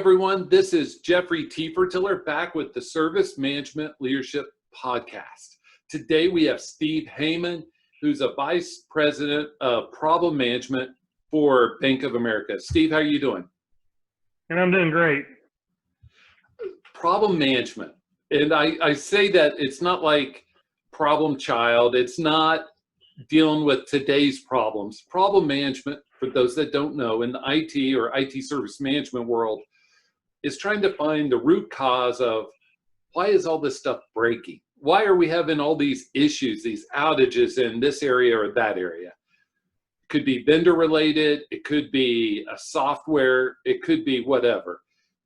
everyone. This is Jeffrey Tefertiller back with the Service Management Leadership Podcast. Today we have Steve Hayman, who's a Vice President of Problem Management for Bank of America. Steve, how are you doing? And I'm doing great. Problem management. And I say that it's not like problem child. It's not dealing with today's problems. Problem management, for those that don't know, in the IT or IT service management world, is trying to find the root cause of why is all this stuff breaking? Why are we having all these issues, these outages in this area or that area? It could be vendor related, it could be a software, it could be whatever.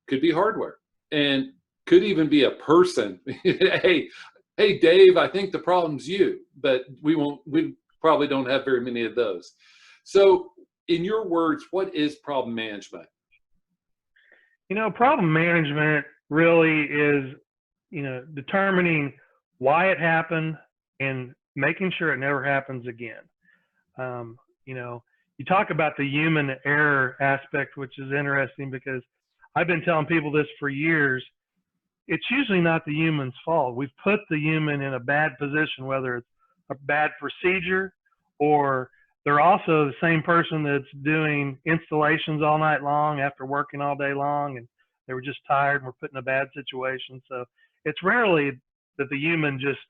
It could be hardware, and could even be a person. hey, Dave, I think the problem's you, but we probably don't have very many of those. So in your words, what is problem management? Problem management really is, determining why it happened and making sure it never happens again. You talk about the human error aspect, which is interesting because I've been telling people this for years. It's usually not the human's fault. We've put the human in a bad position, whether it's a bad procedure or they're also the same person that's doing installations all night long after working all day long and they were just tired and were put in a bad situation. So it's rarely that the human just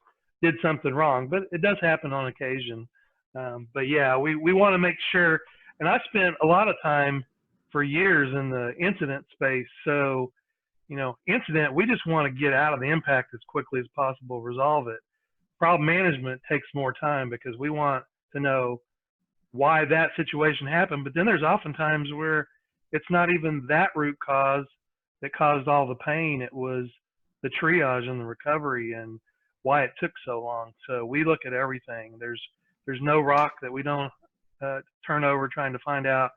did something wrong, but it does happen on occasion. But yeah, we want to make sure, and I spent a lot of time for years in the incident space. So, incident, we just want to get out of the impact as quickly as possible, resolve it. Problem management takes more time because we want to know why that situation happened, but then there's often times where it's not even that root cause that caused all the pain. It was the triage and the recovery and why it took so long. So we look at everything. There's no rock that we don't turn over trying to find out,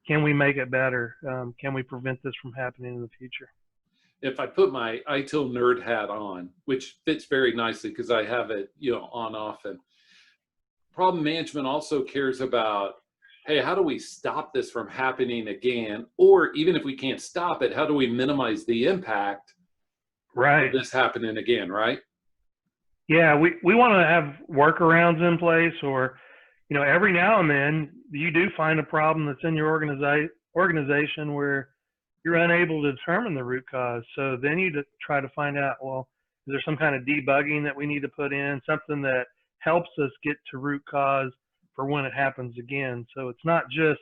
can we make it better? Can we prevent this from happening in the future? If I put my ITIL nerd hat on, which fits very nicely because I have it, on often. Problem management also cares about, hey, how do we stop this from happening again? Or even if we can't stop it, how do we minimize the impact of this happening again, right? Yeah, we want to have workarounds in place, or, every now and then you do find a problem that's in your organization where you're unable to determine the root cause. So then you try to find out, well, is there some kind of debugging that we need to put in, something that helps us get to root cause for when it happens again. So it's not just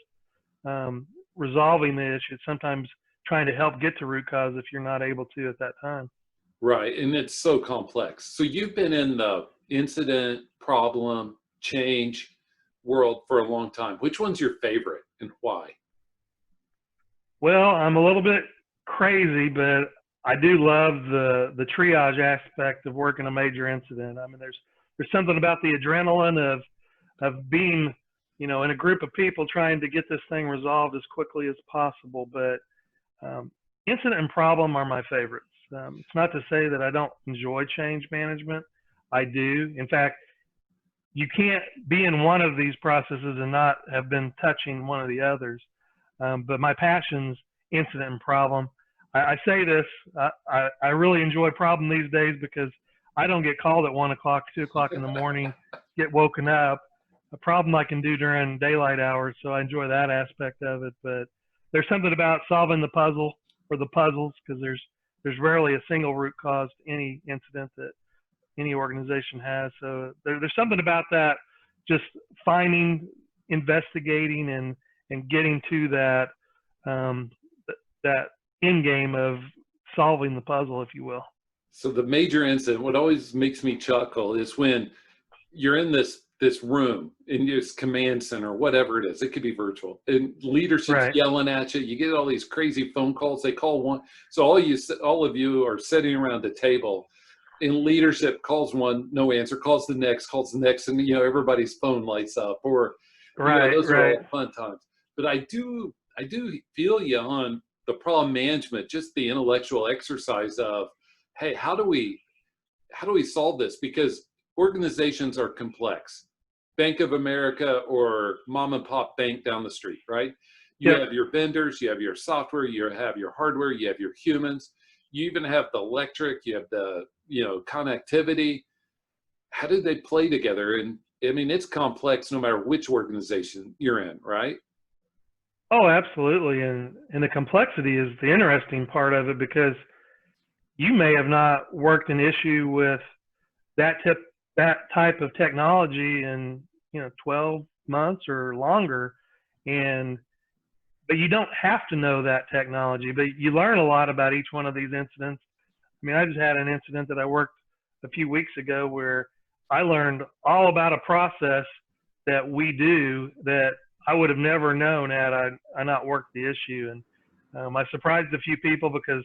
resolving the issue, it's sometimes trying to help get to root cause if you're not able to at that time. Right, and it's so complex. So you've been in the incident, problem, change world for a long time. Which one's your favorite and why? Well, I'm a little bit crazy, but I do love the triage aspect of working a major incident. I mean, there's something about the adrenaline of being, in a group of people trying to get this thing resolved as quickly as possible. But incident and problem are my favorites. It's not to say that I don't enjoy change management. I do. In fact, you can't be in one of these processes and not have been touching one of the others. But my passion's incident and problem. I say this, I really enjoy problem these days because I don't get called at 1 o'clock, 2 o'clock in the morning, get woken up. A problem I can do during daylight hours, so I enjoy that aspect of it. But there's something about solving the puzzle or the puzzles, because there's rarely a single root cause to any incident that any organization has. So there's something about that, just finding, investigating, and getting to that that end game of solving the puzzle, if you will. So the major incident, what always makes me chuckle is when you're in this room in this command center, whatever it is, it could be virtual, and leadership's yelling at you. You get all these crazy phone calls. They call one. So all of you are sitting around the table, and leadership calls one, no answer, calls the next, and everybody's phone lights up. Or those are all fun times. But I do feel you on the problem management, just the intellectual exercise of, hey, how do we solve this? Because organizations are complex. Bank of America or mom and pop bank down the street, right? You Yep. have your vendors, you have your software, you have your hardware, you have your humans, you even have the electric, you have the, connectivity. How do they play together? And I mean, it's complex no matter which organization you're in, right? Oh, absolutely. And the complexity is the interesting part of it, because you may have not worked an issue with that tip that type of technology in 12 months or longer, and but you don't have to know that technology, but you learn a lot about each one of these incidents. I mean, I just had an incident that I worked a few weeks ago where I learned all about a process that we do that I would have never known had I not worked the issue. And I surprised a few people because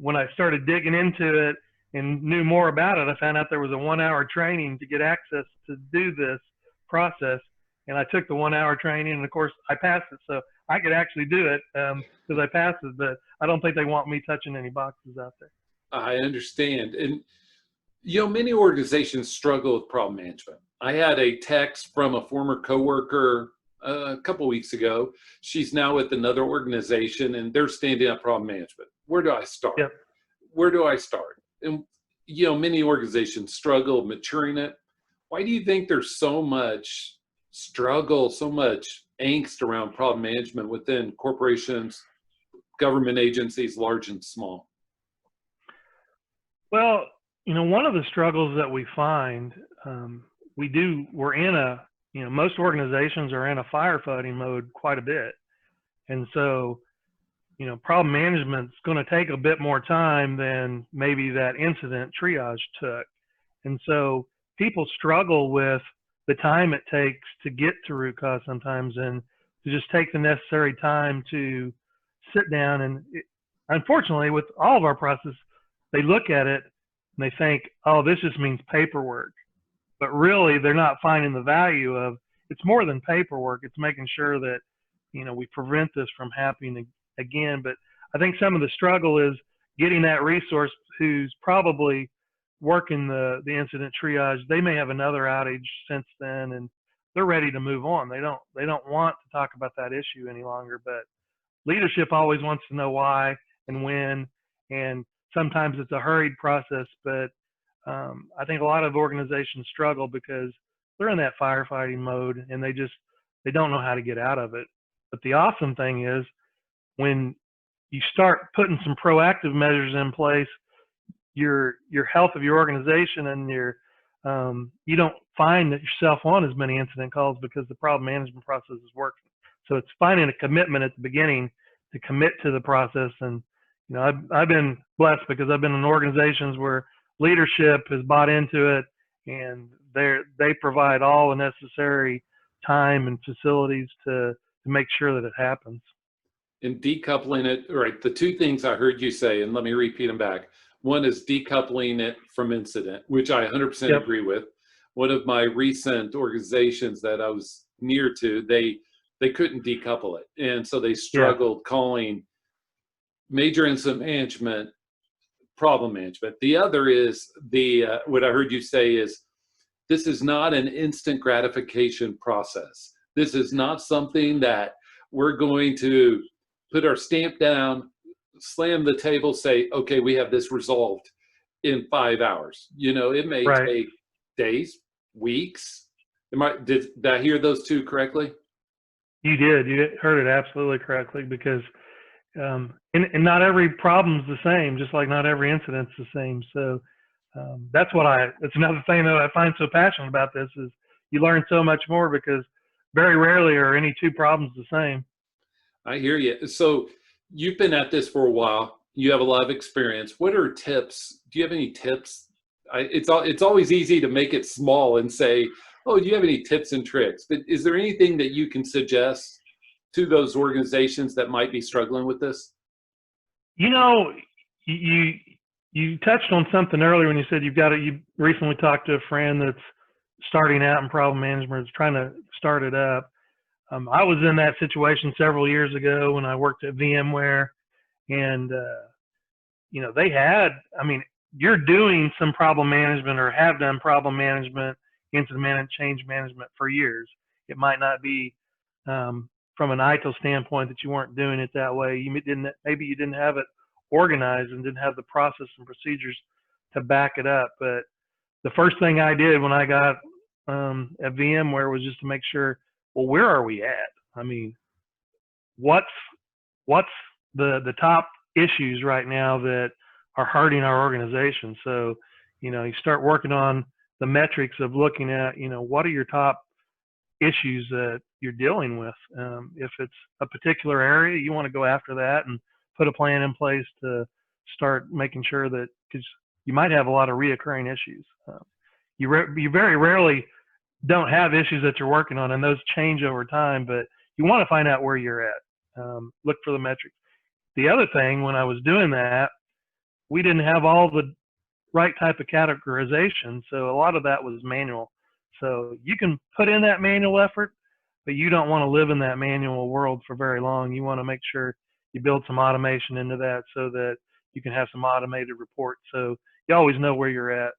when I started digging into it and knew more about it, I found out there was a 1 hour training to get access to do this process. And I took the 1 hour training, and of course I passed it. So I could actually do it because I passed it, but I don't think they want me touching any boxes out there. I understand. And, many organizations struggle with problem management. I had a text from a former coworker a couple weeks ago. She's now with another organization and they're standing up problem management. Where do I start? Yep. Where do I start? And, many organizations struggle maturing it. Why do you think there's so much struggle, so much angst around problem management within corporations, government agencies, large and small? Well, one of the struggles that we find, we're in most organizations are in a firefighting mode quite a bit. And so, problem management's going to take a bit more time than maybe that incident triage took. And so people struggle with the time it takes to get to root cause sometimes, and to just take the necessary time to sit down. And unfortunately, with all of our process, they look at it and they think, oh, this just means paperwork. But really, they're not finding the value of it's more than paperwork. It's making sure that, we prevent this from happening again. But I think some of the struggle is getting that resource who's probably working the incident triage. They may have another outage since then, and they're ready to move on. They don't want to talk about that issue any longer. But leadership always wants to know why and when, and sometimes it's a hurried process. But I think a lot of organizations struggle because they're in that firefighting mode and they don't know how to get out of it. But the awesome thing is when you start putting some proactive measures in place, your health of your organization and you don't find that yourself on as many incident calls because the problem management process is working. So it's finding a commitment at the beginning to commit to the process. And I've been blessed because I've been in organizations where leadership has bought into it, and they provide all the necessary time and facilities to make sure that it happens. And decoupling it, right? The two things I heard you say, and let me repeat them back. One is decoupling it from incident, which I 100% Yep. agree with. One of my recent organizations that I was near to, they couldn't decouple it. And so they struggled calling major incident management problem management. The other is what I heard you say is this is not an instant gratification process. This is not something that we're going to put our stamp down, slam the table, say, okay, we have this resolved in 5 hours. It may take days, weeks. Did I hear those two correctly? You did. You heard it absolutely correctly, because and not every problem's the same, just like not every incident's the same. So that's another thing that I find so passionate about this is you learn so much more because very rarely are any two problems the same. I hear you. So you've been at this for a while. You have a lot of experience. What are tips? Do you have any tips? It's always easy to make it small and say, oh, do you have any tips and tricks? But is there anything that you can suggest to those organizations that might be struggling with this? You touched on something earlier when you said you recently talked to a friend that's starting out in problem management, is trying to start it up. I was in that situation several years ago when I worked at VMware, and you're doing some problem management or have done problem management, incident management, change management for years. It might not be from from an ITIL standpoint that you weren't doing it that way. Maybe you didn't have it organized and didn't have the process and procedures to back it up. But the first thing I did when I got at VMware was just to make sure, well, where are we at? I mean, what's the top issues right now that are hurting our organization? So, you start working on the metrics of looking at, what are your top issues that you're dealing with. If it's a particular area, you want to go after that and put a plan in place to start making sure that, because you might have a lot of reoccurring issues. You very rarely don't have issues that you're working on, and those change over time, but you want to find out where you're at. Look for the metrics. The other thing, when I was doing that, we didn't have all the right type of categorization, so a lot of that was manual. So you can put in that manual effort, but you don't want to live in that manual world for very long. You want to make sure you build some automation into that so that you can have some automated reports, so you always know where you're at.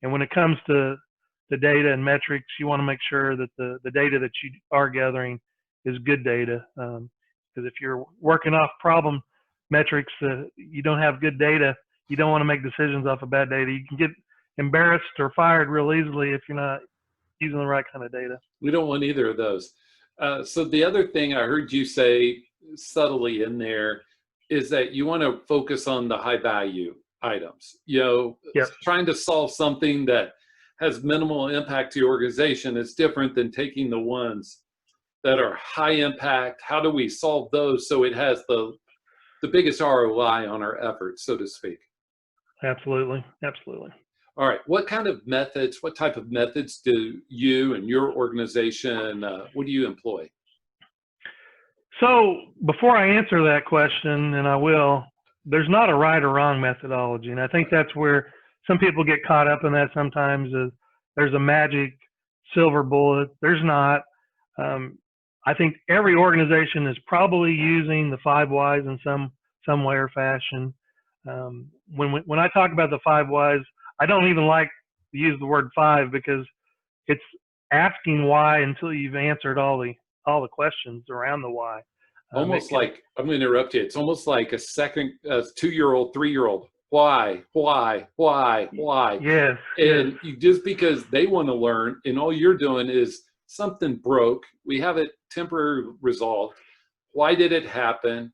And when it comes to the data and metrics, you want to make sure that the data that you are gathering is good data. Because if you're working off problem metrics, you don't have good data, you don't want to make decisions off of bad data. You can get embarrassed or fired real easily if you're not using the right kind of data. We don't want either of those. So the other thing I heard you say subtly in there is that you want to focus on the high value items. Yep. Trying to solve something that has minimal impact to your organization is different than taking the ones that are high impact. How do we solve those so it has the biggest ROI on our efforts, so to speak? Absolutely. Absolutely. All right. What type of methods do you and your organization, what do you employ? So before I answer that question, and I will, there's not a right or wrong methodology. And I think that's where some people get caught up in that sometimes. There's a magic silver bullet. There's not. I think every organization is probably using the 5 whys in some way or fashion. When I talk about the 5 whys, I don't even like to use the word 5 because it's asking why until you've answered all the questions around the why. Almost like, I'm going to interrupt you. It's almost like a 2-year-old, 3-year-old. Why? Yes. And you, just because they want to learn, and all you're doing is something broke. We have it temporarily resolved. Why did it happen?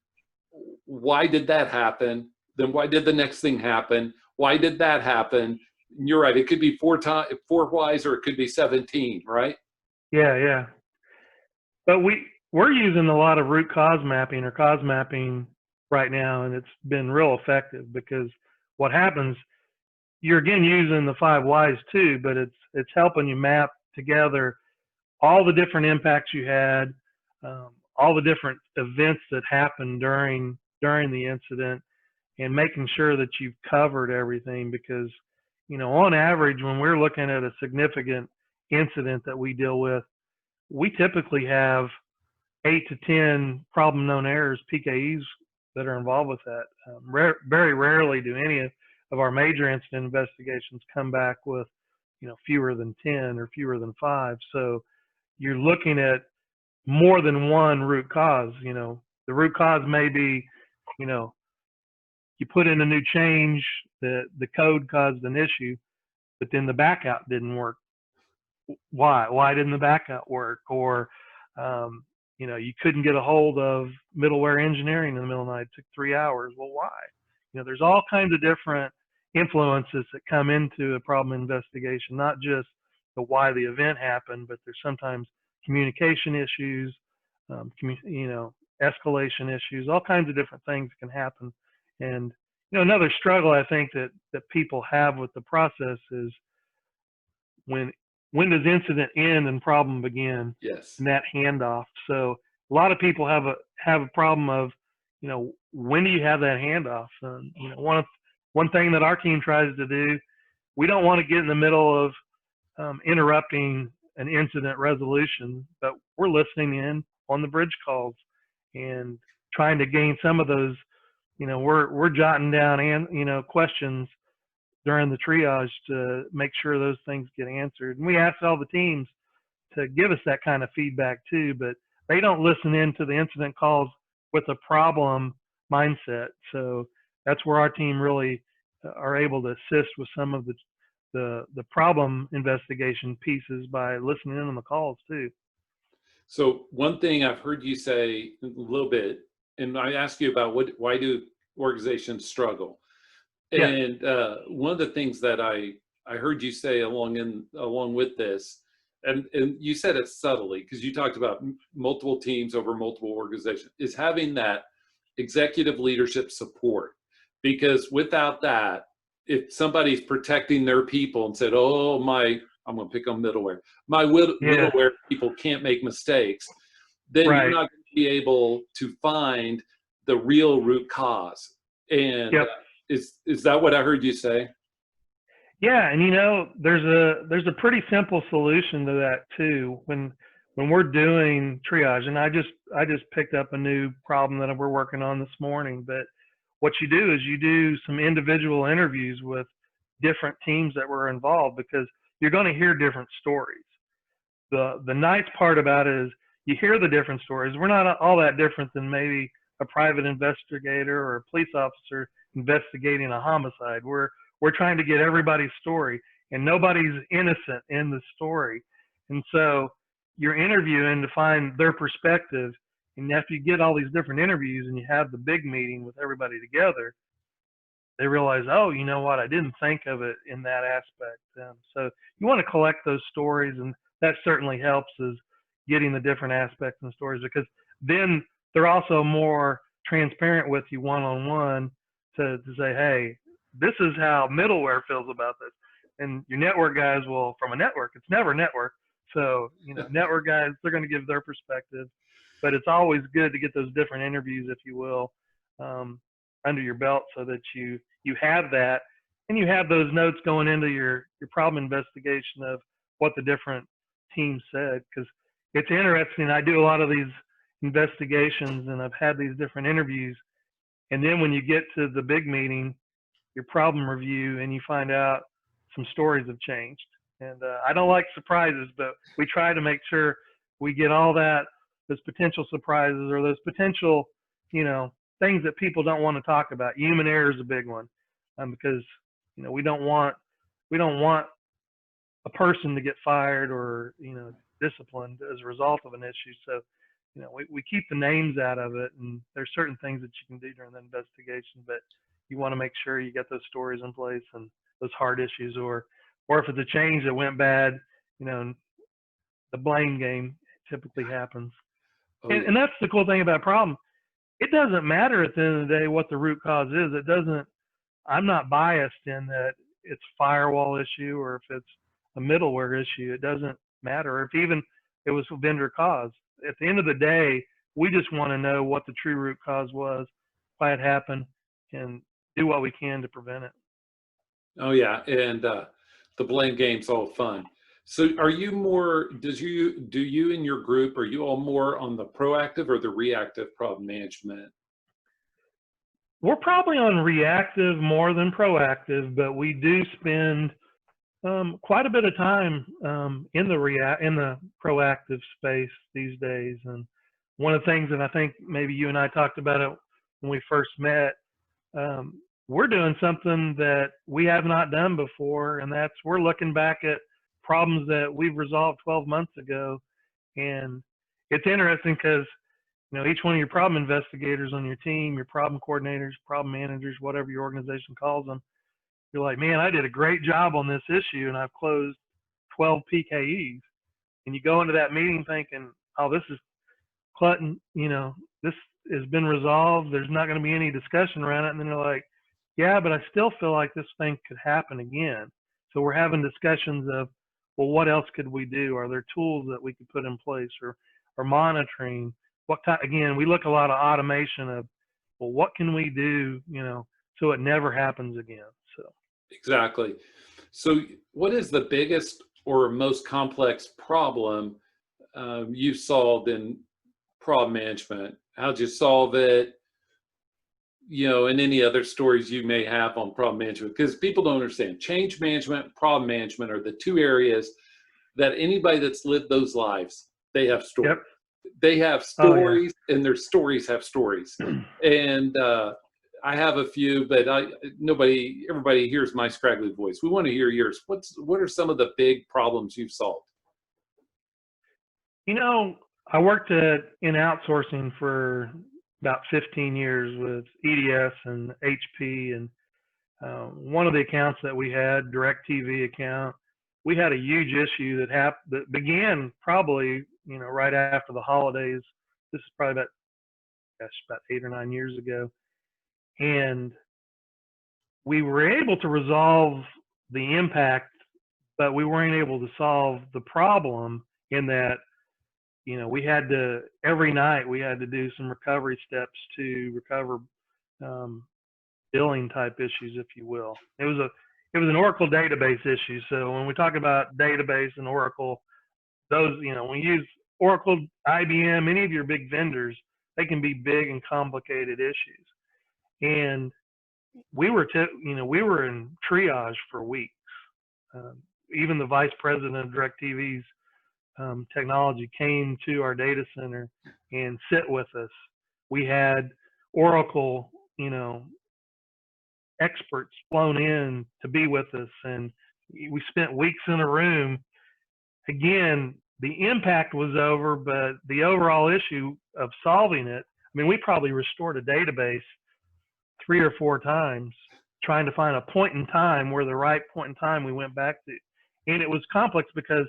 Why did that happen? Then why did the next thing happen? Why did that happen? You're right. It could be 4 whys, or it could be 17, right? Yeah. But we're using a lot of root cause mapping or cause mapping right now, and it's been real effective because what happens, you're again using the 5 whys too, but it's helping you map together all the different impacts you had, all the different events that happened during the incident, and making sure that you've covered everything. Because, on average, when we're looking at a significant incident that we deal with, we typically have 8 to 10 problem known errors, PKEs, that are involved with that. Very rarely do any of our major incident investigations come back with, fewer than 10 or fewer than 5. So you're looking at more than one root cause. The root cause may be, you put in a new change, the code caused an issue, but then the backout didn't work. Why didn't the backout work? Or, you couldn't get a hold of middleware engineering in the middle of the night. It took 3 hours. Well, why? There's all kinds of different influences that come into a problem investigation, not just the why the event happened, but there's sometimes communication issues, escalation issues, all kinds of different things can happen. And, another struggle I think that people have with the process is when does incident end and problem begin? Yes. And that handoff. So a lot of people have a problem of, when do you have that handoff? One thing that our team tries to do, we don't want to get in the middle of interrupting an incident resolution, but we're listening in on the bridge calls and trying to gain some of those. We're jotting down questions during the triage to make sure those things get answered. And we ask all the teams to give us that kind of feedback too, but they don't listen into the incident calls with a problem mindset. So that's where our team really are able to assist with some of the problem investigation pieces by listening in on the calls too. So one thing I've heard you say a little bit, and I ask you about why do organizations struggle? Yeah. And one of the things that I heard you say along with this, and you said it subtly because you talked about multiple teams over multiple organizations, is having that executive leadership support. Because without that, if somebody's protecting their people and said, "Oh my," I'm going to pick on middleware, my Yeah. middleware people can't make mistakes, then you're Right. not going to be able to find the real root cause. And Yep. is that what I heard you say? Yeah, and there's a pretty simple solution to that too. When we're doing triage, and I just picked up a new problem that we're working on this morning. But what you do is you do some individual interviews with different teams that were involved because you're going to hear different stories. The nice part about it is you hear the different stories. We're not all that different than maybe a private investigator or a police officer investigating a homicide. We're trying to get everybody's story, and nobody's innocent in the story. And so you're interviewing to find their perspective. And after you get all these different interviews and you have the big meeting with everybody together, they realize, oh, you know what? I didn't think of it in that aspect. So you want to collect those stories, and that certainly helps is getting the different aspects and stories, because then they're also more transparent with you one-on-one to say, hey, this is how middleware feels about this. And your network guys will, from a network, it's never network. So, network guys, they're going to give their perspective, but it's always good to get those different interviews, if you will, under your belt so that you have that, and you have those notes going into your problem investigation of what the different teams said. Because it's interesting. I do a lot of these investigations and I've had these different interviews. And then when you get to the big meeting, your problem review, and you find out some stories have changed. And I don't like surprises, but we try to make sure we get all that, those potential surprises or those potential, things that people don't want to talk about. Human error is a big one, because we don't want a person to get fired or disciplined as a result of an issue. So we keep the names out of it, and there's certain things that you can do during the investigation, but you want to make sure you get those stories in place and those hard issues, or if it's a change that went bad, the blame game typically happens. Oh, yeah. And that's the cool thing about problem. It doesn't matter at the end of the day what the root cause is. I'm not biased in that it's a firewall issue or if it's a middleware issue. It doesn't matter. Or if even it was vendor cause. At the end of the day, we just want to know what the true root cause was, why it happened, and do what we can to prevent it. Oh yeah, and the blame game's all fun. So are you more, do you in your group, are you all more on the proactive or the reactive problem management? We're probably on reactive more than proactive, but we do spend quite a bit of time in the proactive space these days. And one of the things, and I think maybe you and I talked about it when we first met, we're doing something that we have not done before, and that's we're looking back at problems that we've resolved 12 months ago. And it's interesting because each one of your problem investigators on your team, your problem coordinators, problem managers, whatever your organization calls them, you're like, man, I did a great job on this issue and I've closed 12 PKEs. And you go into that meeting thinking, oh, this is Clutton, this has been resolved. There's not going to be any discussion around it. And then they're like, yeah, but I still feel like this thing could happen again. So we're having discussions of, well, what else could we do? Are there tools that we could put in place or monitoring? Again, we look a lot of automation of, well, what can we do, so it never happens again. So Exactly. So what is the biggest or most complex problem you've solved in problem management? How'd you solve it? And any other stories you may have on problem management, because people don't understand change management, problem management are the two areas that anybody that's lived those lives, they have stories. Yep. they have Oh yeah. stories, and their stories have stories. And I have a few, but everybody hears my scraggly voice. We want to hear yours. What are some of the big problems you've solved? You know, I worked in outsourcing for about 15 years with EDS and HP, and one of the accounts that we had, DirecTV account, we had a huge issue that began probably right after the holidays. This is probably about 8 or 9 years ago, and we were able to resolve the impact, but we weren't able to solve the problem in that we had to every night we had to do some recovery steps to recover um, billing type issues, if you will. It was an Oracle database issue. So when we talk about database and Oracle, those when you use Oracle, IBM, any of your big vendors, they can be big and complicated issues. And we were in triage for weeks. Um, Even the vice president of DirecTV's technology came to our data center and sit with us. We had Oracle, experts flown in to be with us, and we spent weeks in a room. Again, the impact was over, but the overall issue of solving it, I mean, we probably restored a database 3 or 4 times trying to find a point in time where the right point in time we went back to. And it was complex because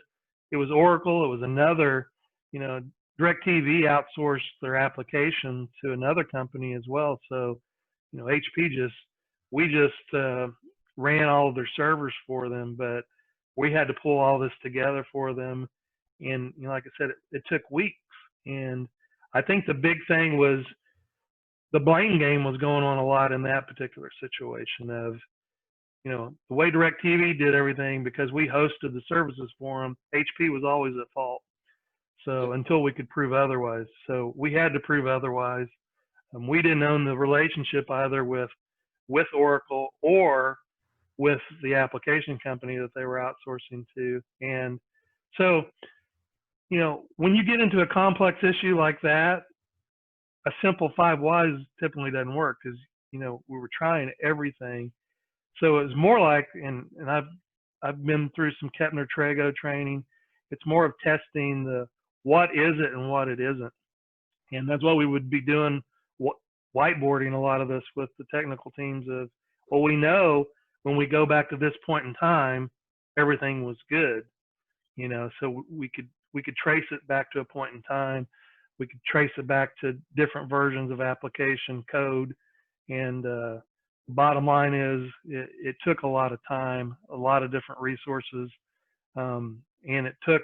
it was Oracle, it was another, DirecTV outsourced their application to another company as well. So, we just ran all of their servers for them, but we had to pull all this together for them. And, like I said, it took weeks. And I think the big thing was the blame game was going on a lot in that particular situation of, the way DirecTV did everything, because we hosted the services for them, HP was always at fault. So until we could prove otherwise. So we had to prove otherwise. We didn't own the relationship either with Oracle or with the application company that they were outsourcing to. And so, when you get into a complex issue like that, a simple 5 whys typically doesn't work because, we were trying everything. So it was more like, and I've been through some Kepner Trago training. It's more of testing the what is it and what it isn't. And that's what we would be doing, whiteboarding a lot of this with the technical teams of, well, we know when we go back to this point in time, everything was good, so we could trace it back to a point in time. We could trace it back to different versions of application code. And bottom line is it took a lot of time, a lot of different resources, and it took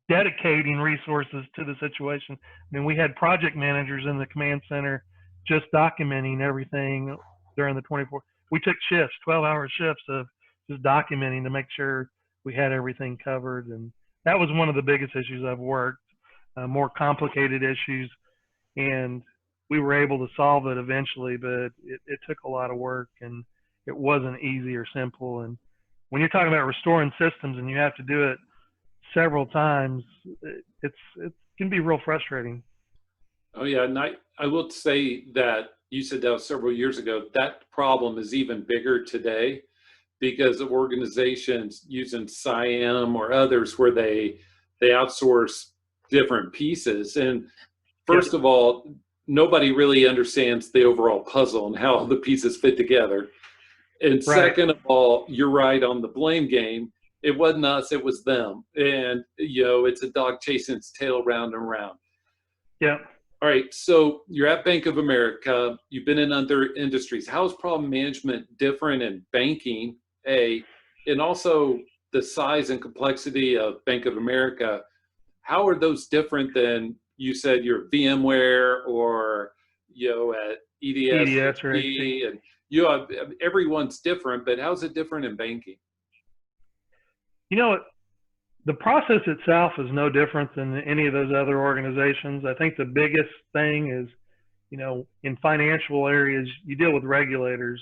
dedicating resources to the situation. I mean, we had project managers in the command center just documenting everything during the 24. We took shifts, 12-hour shifts of just documenting to make sure we had everything covered. And that was one of the biggest issues I've worked, more complicated issues. And we were able to solve it eventually, but it took a lot of work, and it wasn't easy or simple. And when you're talking about restoring systems and you have to do it several times, it can be real frustrating. Oh yeah, and I will say that you said that was several years ago. That problem is even bigger today because of organizations using SIAM or others where they outsource different pieces. And first of all, nobody really understands the overall puzzle and how all the pieces fit together. And second of all, you're right on the blame game. It wasn't us, it was them. And, it's a dog chasing its tail round and round. Yeah. All right, so you're at Bank of America. You've been in other industries. How is problem management different in banking, A, and also the size and complexity of Bank of America? How are those different than you said your VMware or at EDS or HP. And everyone's different, but how's it different in banking? The process itself is no different than any of those other organizations. I think the biggest thing is, in financial areas, you deal with regulators.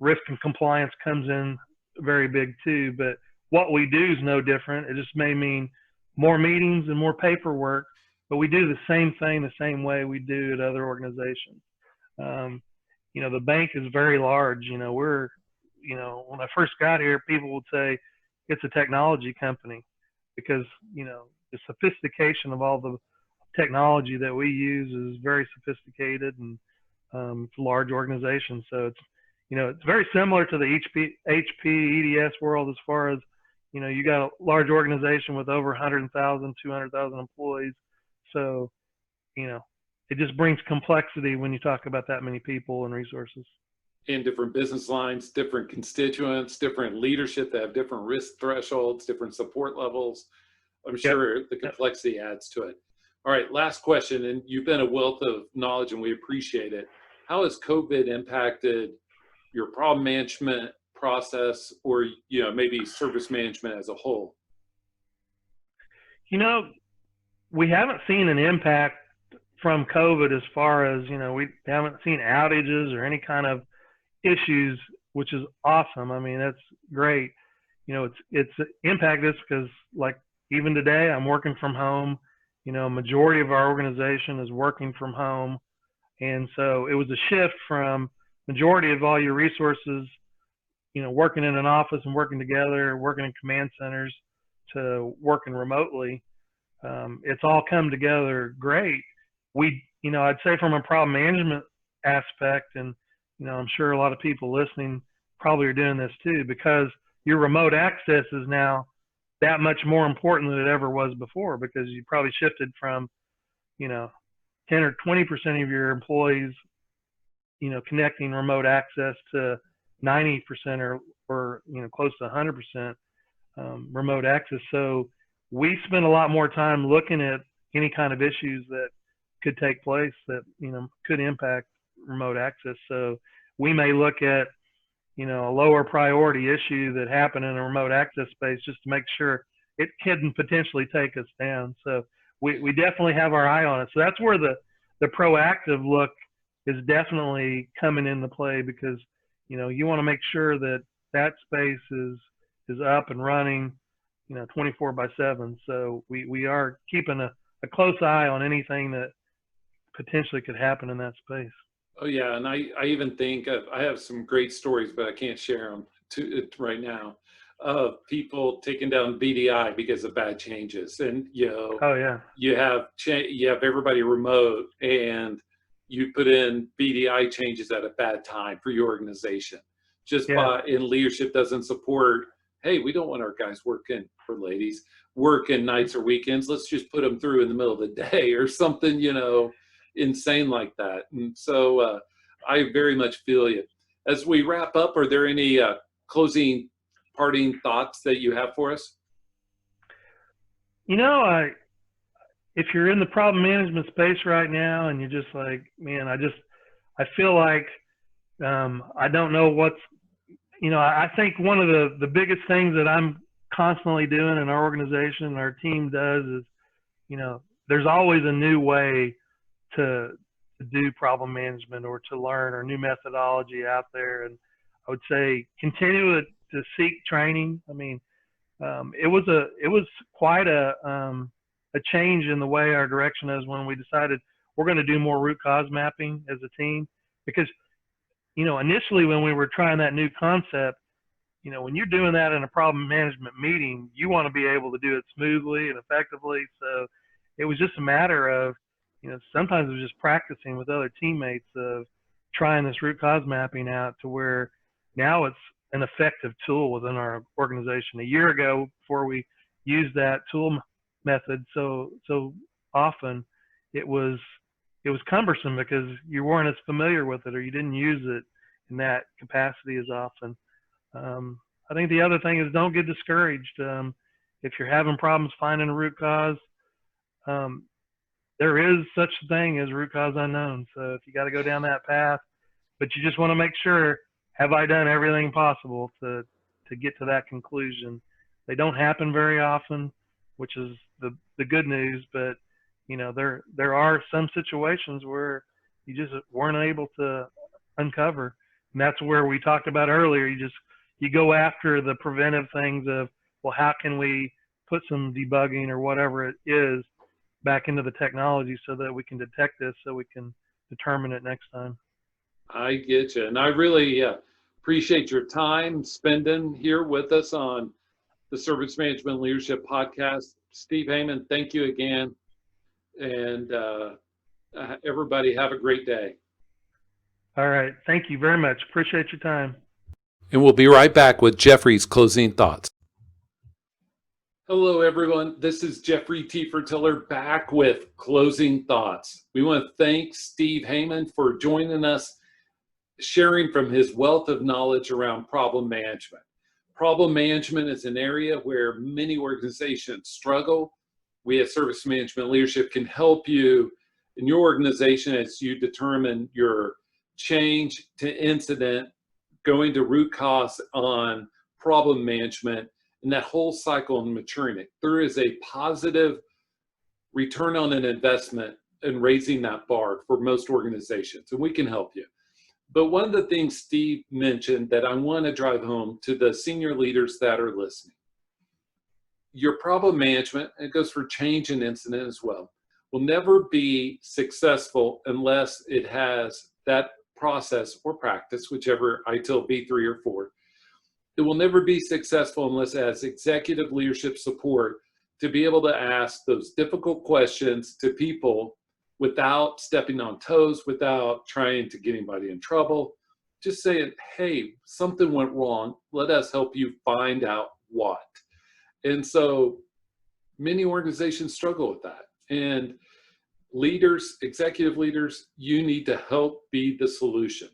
Risk and compliance comes in very big too, but what we do is no different. It just may mean more meetings and more paperwork, but we do the same thing the same way we do at other organizations. Um, the bank is very large. When I first got here, people would say it's a technology company because, the sophistication of all the technology that we use is very sophisticated, and it's a large organization. So it's very similar to the HP EDS world as far as, you got a large organization with over 100,000, 200,000 employees. So, it just brings complexity when you talk about that many people and resources. In different business lines, different constituents, different leadership that have different risk thresholds, different support levels. I'm sure the complexity adds to it. All right, last question, and you've been a wealth of knowledge and we appreciate it. How has COVID impacted your problem management process, or maybe service management as a whole? We haven't seen an impact from COVID as far as, we haven't seen outages or any kind of issues, which is awesome. I mean, that's great. It's impacted us because, like, even today I'm working from home. Majority of our organization is working from home. And so it was a shift from majority of all your resources, working in an office and working together, working in command centers, to working remotely. It's all come together great. I'd say from a problem management aspect, and, I'm sure a lot of people listening probably are doing this too, because your remote access is now that much more important than it ever was before, because you probably shifted from, 10 or 20% of your employees, connecting remote access to 90% or close to 100% remote access. So we spend a lot more time looking at any kind of issues that could take place that, could impact remote access. So we may look at, a lower priority issue that happened in a remote access space just to make sure it couldn't potentially take us down. So we definitely have our eye on it. So that's where the proactive look is definitely coming into play, because, you want to make sure that that space is up and running, 24/7. So we are keeping a close eye on anything that potentially could happen in that space. Oh yeah, and I even think I have some great stories, but I can't share them right now, of people taking down VDI because of bad changes. And Oh yeah, you have everybody remote, and you put in VDI changes at a bad time for your organization. And leadership doesn't support, hey, we don't want our guys working, or ladies working nights or weekends. Let's just put them through in the middle of the day or something, insane like that. And so I very much feel you. As we wrap up, are there any closing parting thoughts that you have for us? If you're in the problem management space right now and you're just like, man, I feel like I don't know what's, I think one of the biggest things that I'm constantly doing in our organization, our team does, is, there's always a new way to do problem management or to learn, or new methodology out there. And I would say continue to seek training. I mean, it was quite a change in the way our direction is when we decided we're going to do more root cause mapping as a team, because, initially when we were trying that new concept, when you're doing that in a problem management meeting, you want to be able to do it smoothly and effectively. So it was just a matter of, sometimes it was just practicing with other teammates of trying this root cause mapping out, to where now it's an effective tool within our organization. A year ago, before we used that tool method so often, it was cumbersome because you weren't as familiar with it, or you didn't use it in that capacity as often. I think the other thing is, don't get discouraged. If you're having problems finding a root cause, there is such a thing as root cause unknown. So if you got to go down that path, but you just want to make sure, have I done everything possible to get to that conclusion? They don't happen very often, which is the good news, but there are some situations where you just weren't able to uncover. And that's where we talked about earlier. You go after the preventive things of, well, how can we put some debugging or whatever it is back into the technology so that we can detect this, so we can determine it next time. I get you. And I really appreciate your time spending here with us on the Service Management Leadership Podcast. Steve Hayman, thank you again. And everybody have a great day. All right. Thank you very much. Appreciate your time. And we'll be right back with Jeffrey's closing thoughts. Hello, everyone. This is Jeffrey Tefertiller back with closing thoughts. We want to thank Steve Hayman for joining us, sharing from his wealth of knowledge around problem management. Problem management is an area where many organizations struggle. We at Service Management Leadership can help you in your organization as you determine your change to incident, going to root cause on problem management, and that whole cycle and maturing it. There is a positive return on an investment in raising that bar for most organizations, and we can help you. But one of the things Steve mentioned that I want to drive home to the senior leaders that are listening, your problem management, and it goes for change and incident as well, will never be successful unless it has that process or practice, whichever ITIL B3 or 4. It will never be successful unless it has executive leadership support to be able to ask those difficult questions to people without stepping on toes, without trying to get anybody in trouble. Just saying, hey, something went wrong. Let us help you find out what. And so many organizations struggle with that. And leaders, executive leaders, you need to help be the solution.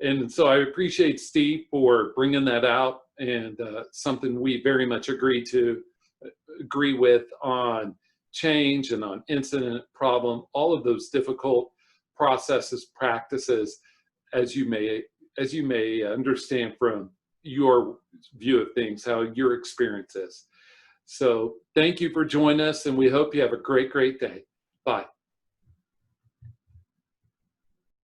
And so I appreciate Steve for bringing that out, and something we very much agree with on change and on incident, problem, all of those difficult processes, practices, as you may understand from your view of things, how your experience is. So thank you for joining us, and we hope you have a great, great day. Bye.